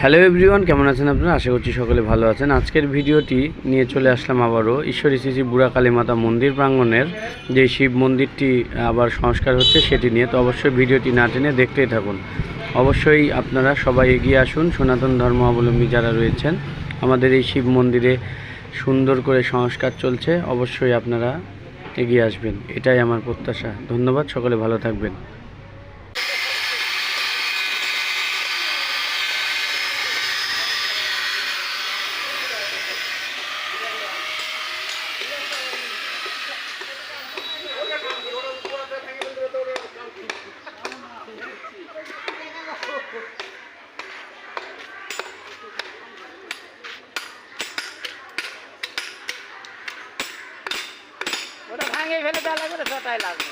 Hello everyone, কেমন আছেন আপনারা? আশা করছি সকলে ভালো আছেন। আজকের ভিডিওটি নিয়ে চলে আসলাম আবারও ঈশ্বরী শ্রী শ্রী বুড়া কালী মাতা মন্দির প্রাঙ্গণের যে শিব মন্দিরটি আবার সংস্কার হচ্ছে সেটি নিয়ে। তো অবশ্যই ভিডিওটি না টেনে দেখতেই থাকুন। অবশ্যই আপনারা সবাই এগিয়ে আসুন। সনাতন ধর্মাবলম্বী যারা রয়েছেন, আমাদের এই শিব মন্দিরে সুন্দর করে সংস্কার চলছে। অবশ্যই আপনারা এগিয়ে আসবেন, এটাই আমার প্রত্যাশা। ধন্যবাদ, সকলে ভালো থাকবেন। ওটা ভাঙে ফেলে দেওয়া লাগবে, ছটাই লাগবে।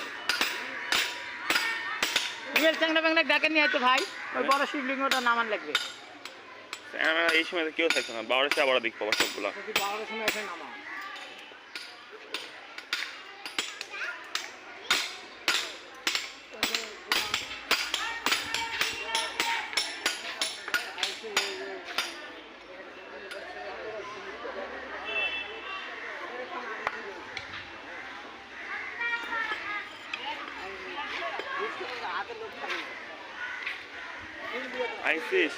চ্যাংরা ব্যাংলা ডাকে নিয়ে তো ভাই, ওই বড় শিবলিঙ্গটা নামান লাগবে। এই সময় কেউ থাকতো না, 12টা আবার দিক পাবো সবগুলা। 12টার সময় এসে নামা। আইসিস